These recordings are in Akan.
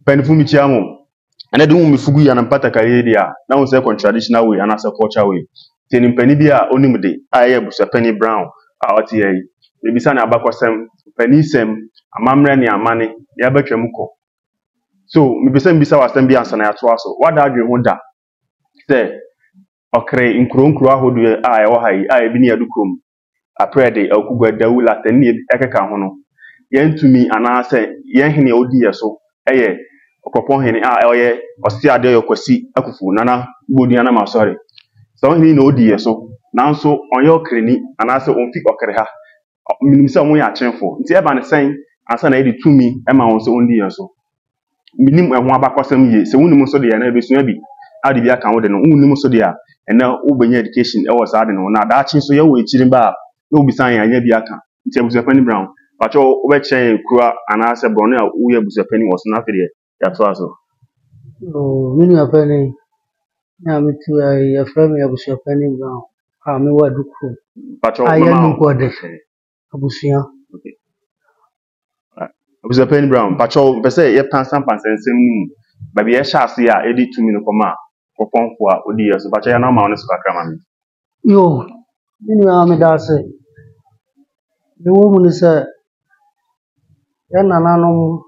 penifumi chiamo ene de mu fugu ya na mpata kaye dia na wo say traditional way and as a culture way tini mpani bia onimde aye busa penny brown a oti yi ebisa na abakwasem pani sem amamre ne amane ya betwam ko so mbisa wasem bia ansa na ya to aso wada adwe ho da say okre nkuro ahodo a ewo hayi a ebi ne yadukrom aprede akugwa dawula tani ekeka ho no yentumi anase yen hene odi yeso eye okopon hene a oye osi ade yokwasi akufu nana gbodi ana ma sorry so hene na odi yeso nanso onye okreni anase onfi okre ha minim se omo ya chenfo nti eba ne sen ansa na yedi tumi ema won so ondi yeso minim ehun abakwasem ye se wunim so de ya na ebesua bi ade bi aka wo de no wunim so de ya ena ubenya education e was ade no na da chi so ye wo echirin ba no bisan ya nya bi aka nti abusafani brown pacho obeche kura anase brone a uye abusafani was na fere ya to aso mini afani na mitu ya frame ya abusafani brown ha me wa duku pacho mama ko de abusuya abusafani brown pacho pese ye pansan nsem ba bi ye sha ase a edi tumi no koma koponfo a odi yeso pacho ya na ma one so kakra mami yo mini ame da se the woman is ya nananum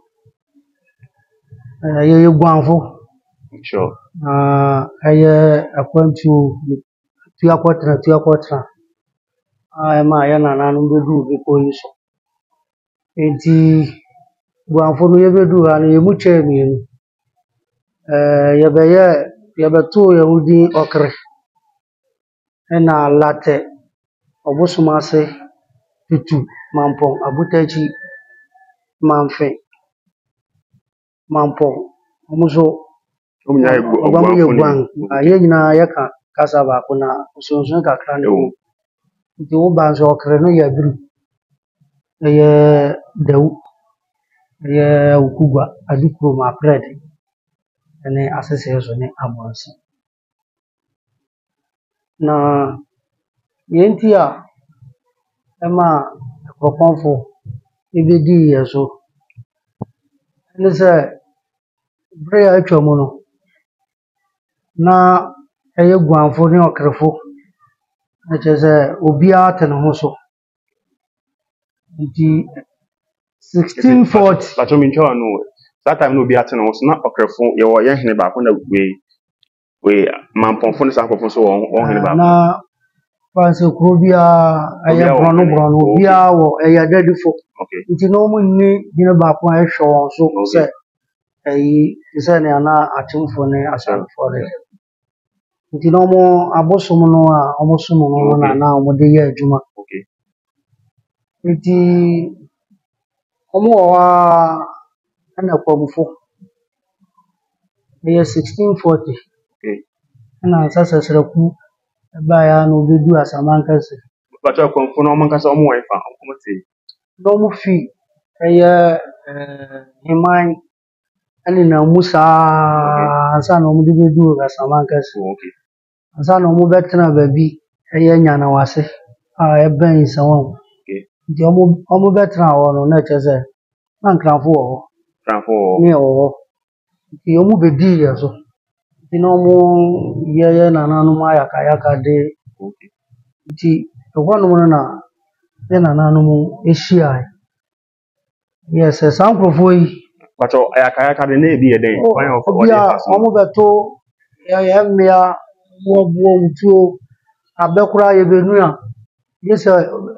ye gwanfo sure aye akwantu tuakotra ma ya nananum bedu be ko yiso enti gwanfo no ye bedu anu ye muche mienu ye beto yahudi okre na late obusumase tutu mampong abutachi manfe mampong omuso ogwamu ye nyina yaka kasaba kuna usonso kakra ne ko nti wo banzo okre no ya bru ye dewu ye ukugwa adikuro ma bread ene asese so ne amonsi na yenti a ema kokonfo ibedi yeso ene se bre atwamu no na eye gwanfo ne okrefo na cheze obia tene ho so nti 1640 pacho mincho anu that time no obia tene ho so na okrefo ye wo ye hene ba ko na we mamponfo ne sakofo so won hene ba na panse ko bia aye brono bia wo eye dadifo nti no mu ni gina ba ko e hwo so se se ne ana atimfo ne asanfo re nti no mo abosom no a omosom no na omo de ye adwuma nti omo wa ana kwamfo ye 1640 na sasasraku ba ya no bedu asamankase pacho kwamfo no mankasa omo wa fa omo ti no mu fi eye himan ani na musa asa no mu de bedu asamankase asa no mu betena babi eye nyana wase e ben sawo nti omo betena wo no na cheze na nkranfo wo ni wo nti omo bedi yeso nti no mu ye nananu ma yaka de nti ogwanu na ye nananu ehia yes sankrofo yi pacho ayaka de na ebi ye den kwan of all the omo beto ye mmea wo ntuo abekura ye benu a yese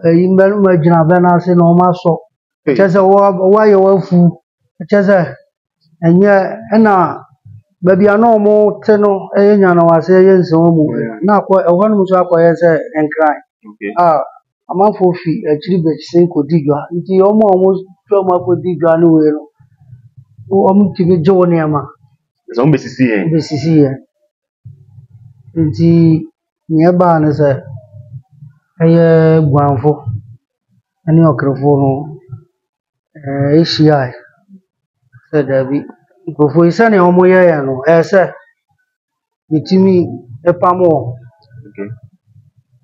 yimbelu magina be na ase na o maso cheze wo ye wafu cheze enye na babia na omo te no enya na wase ye nso mu na akọ ehwanu mu so akọ ye se enkran amanfo fi achiri be se ko digwa nti omo to ma ko digwa no we no omo ti ge jo ne ama so besisi ye nti nye ba ne se eye gwanfo ani okrefo no ehia se dabi nkofo isa ne omo ye ya no se mitimi epamo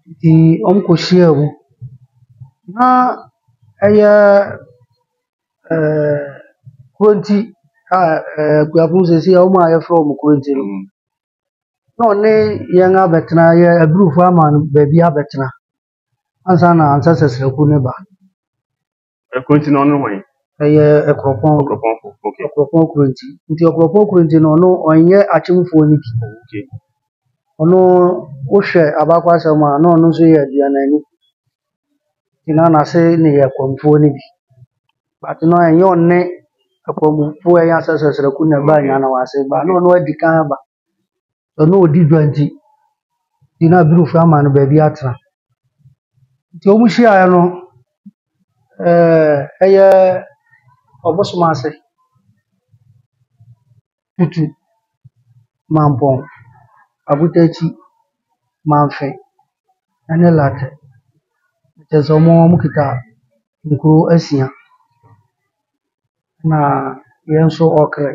nti omko shia bu na eye 20 Kuapon sɛ si a wɔn a yɛfrɛ wɔn Kurenti no na ɔne yɛn abɛtena yɛ aburufo ama no baabi abɛtena ansa na ansa sɛ srɛku ne ba Kurenti no no hwan? ɛyɛ Ɛkoropɔn Okay. Ɛkoropɔn Kurenti nti Ɛkoropɔn Kurenti no ɔno ɔnyɛ akyemfoɔ no bi Okay. ɔno wohwɛ abakwasɛm a na ɔno nso yɛ aduanani nti na n'ase ne yɛ kɔmfoɔ no bi but no ɛnyɛ ɔne akɔmfoɔ ɛyɛ ansa sɛ srɛku ne ba nya na wase ba na ɔno adi kan aba ɔno ɔdi dwa nti na aburufo ama no baabi atena nti wɔn hyiaeɛ no ɛyɛ ɔbosom ase tutu mampɔn abutakyi mamfe ɛne latɛ kyerɛ sɛ wɔn kita nkuro 6 na yɛn nso ɔkra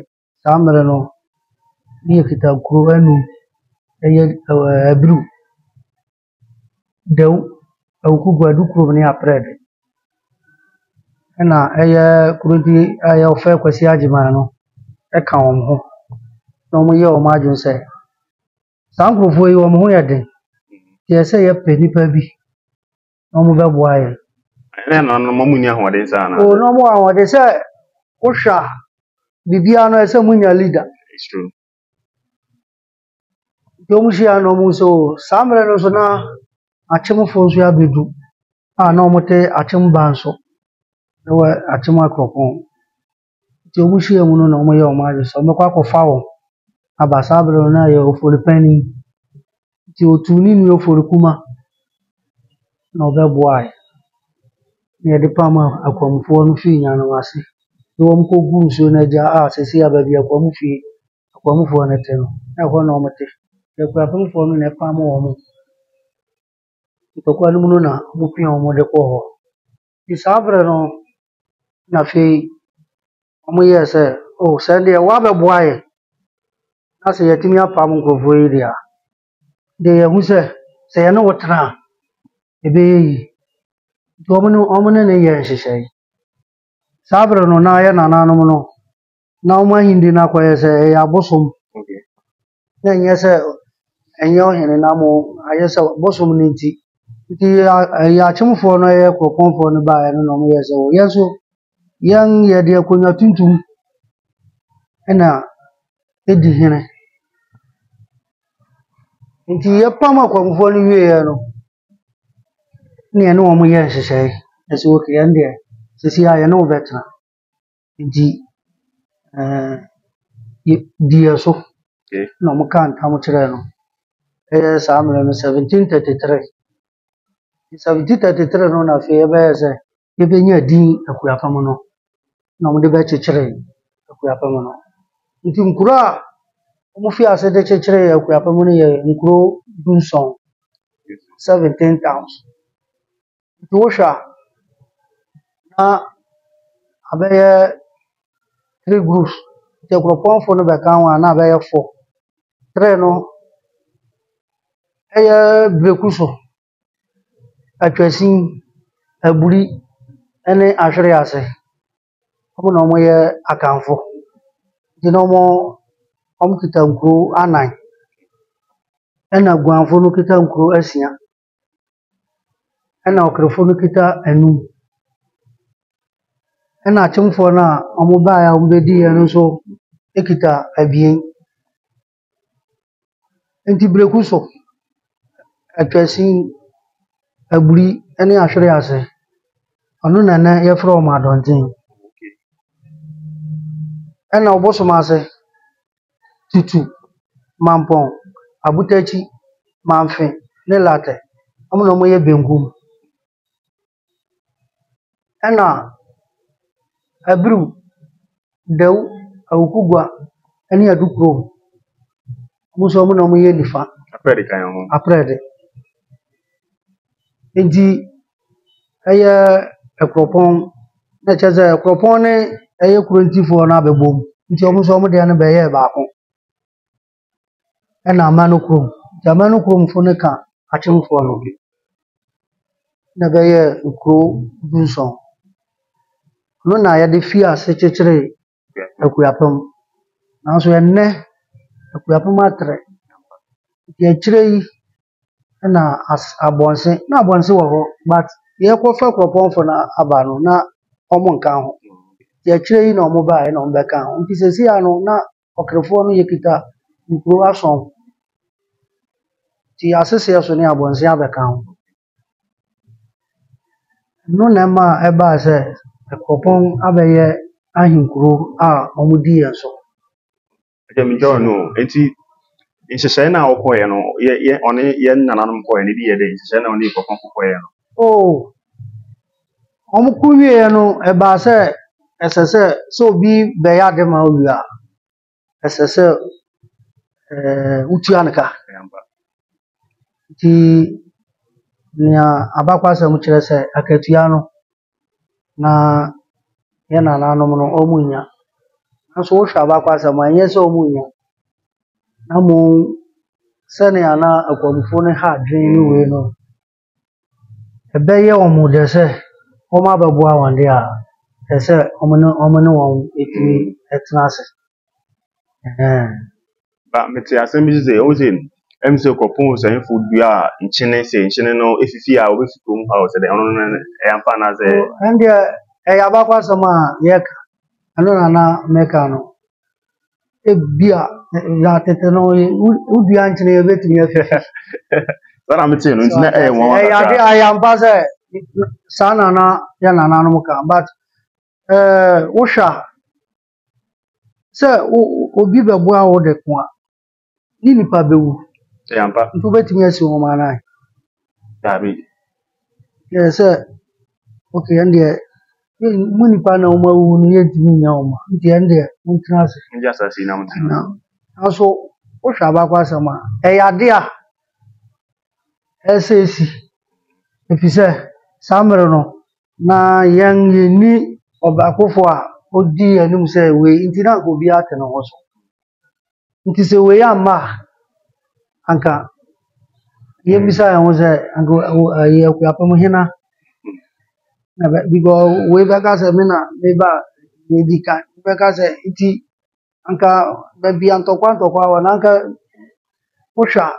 saa mmerɛ no ne yɛkita nkuro 5 ɛyɛ abiru dew awukugua dukurom ne aprɛde ɛna ɛyɛ Kurenti ɛyɛ ɔfɛ Kwasi Agyeman no ɛka wɔn ho na wɔn yɛ wɔn adwene sɛ saa nkurɔfoɔ yi wɔn ho yɛ den yɛ sɛ yɛpɛ nipa bi na wɔn bɛboa yɛn. Ɛna no no mo ni ahoɔden saa na. O na wɔn ahoɔden sɛ wohwɛ a biribiara no ɛsɛ mo nya leader. It's true. Nti wɔn hyia na wɔn nso saa mmerɛ no nso na akyemfoɔ nso abɛdu a na wɔte akyem ba nso ɛwɔ akyem Akropɔn nti wɔn hyia mu no na wɔyɛ wɔn adwene sɛ wɔbɛkɔ akɔfa wɔn aba saa mmerɛ no na yɛ ofori panin nti otu ne nua ofori kuma na ɔbɛboa yɛ na yɛde pam akɔmfoɔ no fii nya no ase na wɔn kɔgu nsuo no agya a sɛsi aba bi akɔmfoɔ no te no na ɛhɔ na wɔte akuapemfoɔ no na ɛpam wɔn ntɔkwa no mu no na wɔpia wɔn de kɔ hɔ nti saa mmerɛ no na afei wɔyɛɛ sɛ sɛ deɛ wɔabɛboa yɛ na sɛ yɛtumi apam nkurɔfoɔ yi deɛ a deɛ yɛhu sɛ yɛne wo tena a ɛbɛyɛ yi nti wɔn ne yɛ nhyehyɛe saa mmerɛ no na yɛ nananom no na wɔn ahindi no akɔyɛ sɛ ɛyɛ abosom na ɛnyɛ sɛ ɛnyɛ ɔhene na mo ayɛ sɛ bosom no nti ɛyɛ akyemfoɔ no ɛyɛ Kuropɔnfoɔ no baeɛ no na wɔyɛ sɛ yɛn nso yɛn yɛde akonnwa tuntum ɛna ɛdi hene nti yɛpam akɔmfoɔ no wieɛ no ne yɛne wɔn yɛ nhyehyɛe ɛsɛ oke yɛn deɛ sisi a yɛne wo bɛtena nti di yɛ so na wɔn ka ntam kyerɛ no ɛyɛ saa mmerɛ no 1733 no na afei yɛbɛyɛ sɛ yɛbɛnya din akuapem no na wɔde bɛkyekyere akuapem no nti nkuro a wɔn fi ase de kyekyere akuapem no yɛ nkuro 17 17 towns nti wohwɛ a na abɛyɛ 3 groups nti Akuropɔnfoɔ no bɛka ho a na abɛyɛ 4 3 no ɛyɛ Breku so Atwasin Aburi ɛne Ahwere ase wɔn na wɔyɛ akanfo nti na wɔn kita nkuro 9 ɛna Guanfo no kita nkuro 6 ɛna Ɔkrefo no kita 5 ɛna akyemfoɔ no a wɔn baeɛ a wɔbɛdi yɛn no nso kita 2 nti Breku so Atwasin Aburi ɛne Ahwere ase ɔno na na yɛfrɛ wɔn Adɔnten ɛna ɔbosom ase Tutu Mampɔn Abutakyi Mamfe ne Latɛ wɔn na wɔyɛ Benkum ɛna Abiru Dew Awukugua ɛne Adukurom wɔn nso wɔn na wɔyɛ Nifa aprɛde nti ɛyɛ Akuropɔn na kyerɛ sɛ Akuropɔn ne ɛyɛ Kurentifoɔ no abɛbom nti wɔn nso wɔn deɛ no bɛyɛ baako ɛna Amano kurom nti Amano kuromfo no ka akyemfoɔ no na bɛyɛ nkuro 17 no na yɛde fi ase kyekyere akuapem nanso enne akuapem atre ye kyerɛ yi na abonse na abonse wɔ hɔ but ye kɔfa kropɔnfo na aba no na ɔmo nka ho ye kyerɛ yi na ɔmo ba na ɔmo bɛka ho nti sesi ano na ɔkrefo no yekita nkuro ason ti asese so ne abonse abɛka ho no na ma ɛba sɛ kropɔn abɛyɛ ahinkuro a ɔmo di yɛ so Jem John no enti nhyehyɛ na wokɔɛ no ye ɔne ye nananom kɔɛ ne bi yɛ dɛ nhyehyɛ na ɔne kɔkɔ kɔɛ no oh ɔmo kuwie no ɛba sɛ ɛsɛ sɛ obi bɛyɛ ade ma owie a ɛsɛ sɛ utua ne ka nti nea abakwasɛm kyerɛ sɛ akatua no na yɛ nananom no ɔmo nya nso wohwɛ abakwasɛm a ɛnyɛ sɛ ɔmo nya na mo sɛnea na akwamufo no ha adwene ne wei no ɛbɛyɛ ɔmo dɛ sɛ ɔmo abɛboa wɔn de a ɛsɛ sɛ ɔmo ne wɔn etumi ɛtena ase ba mete asɛm bi sɛ o sɛ em sɛ kɔpɔn sɛnfo dua nkyene no efifi a obefifi mu ha o sɛ dɛ ɔno no ɛyamfa na sɛ ɛnde ɛyɛ abakwasɛm a yɛka ɛno na mɛka no ebia ya tete no udua nkyene yɛbɛtumi afifi sana mete no nti na ɛyɛ wɔn ɛyɛ ade a yɛamfa sɛ saa na yɛ nananom ka but wohwɛ sɛ obi bɛboa wo de ko a ne nipa bɛwu ɛyampa nti wobɛtumi asi wɔn ma nan dabi yɛ sɛ okay ɛndeɛ mu nipa na wɔn awu no yɛntumi nya wɔn nti ɛndeɛ wontena ase ndi asase na mutena nanso wohwɛ abakwasɛm a ɛyɛ ade a ɛsɛ esi efisɛ saa mmere no na yɛnni ɔbaakofo a odi anim sɛ wei nti na nka obi ate ne ho so nti sɛ wei amma anka yɛbisa yɛn ho sɛ anka yɛ akuapem hena na because wei bɛka sɛ me na meba yɛdi kan bɛka sɛ nti anka baabi antɔkwa wɔ na anka wohwɛ a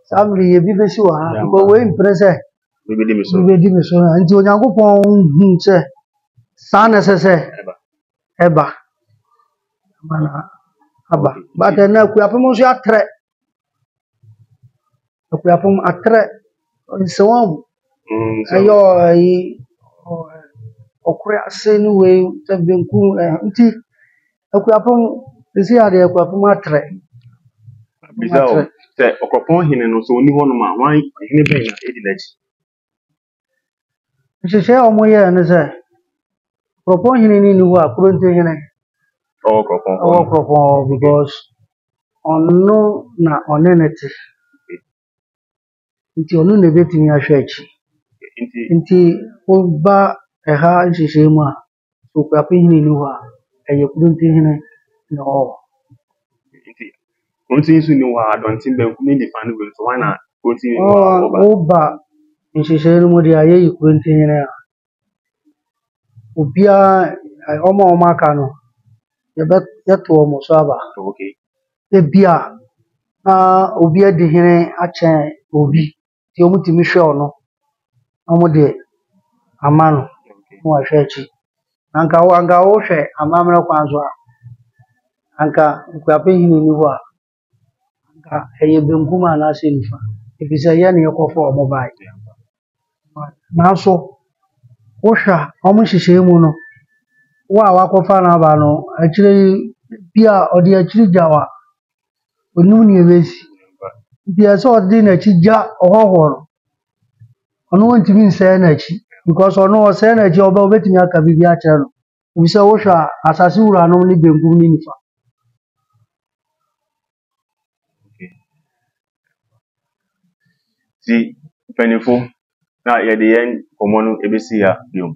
saa mmere yɛbi bɛsi wɔ ha because wei mpere sɛ bibedi me so nti onyankopɔn hu sɛ saa na ɛsɛ sɛ ɛba mana aba but ɛna akuapem nso atrɛ akuapem atrɛ nsɛwam ɛyɛ ɔkora ase ne wei sɛ benkum nti akuapem sisi ade akuapem atrɛ bisa o sɛ ɔkɔpɔn hene no so oni hɔ no ma wan hene bɛn na edi n'akyi nhyehyɛ a wɔyɛɛ ne sɛ kropɔn hene ne ni hɔ a kuronte hene ɔwɔ kɔpɔn ɔwɔ kropɔn because ɔno na ɔne ne te nti ɔno na ebetumi ahwɛ akyi nti woba ɛha nhyehyɛ mu a okuapem hene ni hɔ a ɛyɛ kuronte hene na ɔwɔ nti nso ni hɔ a adɔnten bɛnkum ne nifa no wɔ so wan na kuronte hene woba nhyehyɛ no mu de a yɛyi kuronte hene a obiara ɔmo aka no yɛto ɔmo so aba ebia na obi adi hene akyɛn obi nti ɔmo tumi hwɛ ɔno ɔmo de ama no na wahwɛ akyi anka wohwɛ amammerɛ kwan so a anka akuapem hene ni hɔ a anka ɛyɛ benkum anaasɛ nifa efisɛ yɛne yɛkɔfa ɔmo bae nanso wohwɛ a ɔmo nhyehyɛe mu no wo a wakɔfa no aba no akyire bi a ɔde akyiri gya wa onim ne ebesi nti ɛsɛ ɔde n'akyi gya ɔhɔhoɔ no ɔno wɔntumi nsɛe n'akyi because ɔno ɔsɛe n'akyi a obetumi aka biribi akyerɛ no efisɛ wohwɛ a asase wuranom ne benkum ne nifa ti mpanyinfo na yɛde yɛn nkɔmmɔ no ebesi ha biom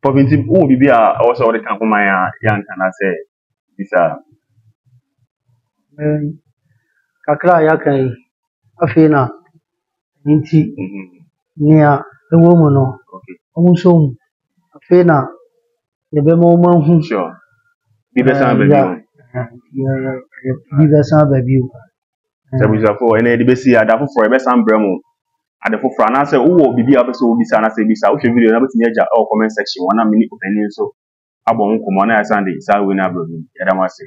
pɔpi nti wo biribi a ɛwɔ sɛ ɔde ka ho man a yɛanka na sɛ bisa kakra a yɛaka yi afei na nti nea ɛwɔ mu no ɔmo nso mu afei na yɛbɛma ɔmo ahu Bi bɛsan ba bio. Bi bɛsan ba bio. Sɛ busuafo ɛna yɛde bɛsi ada foforɔ yɛbɛsan brɛ mu ade foforɔ anaasɛ wowɔ biribi a wopɛ sɛ wobisa anaasɛ bisa wohwɛ video na wobɛtumi agya comment section wɔn a mene ɔpanin nso abɔ ho nkɔmmɔ na yɛsan de saa wei no abrɛ mu. Yɛda mo ase.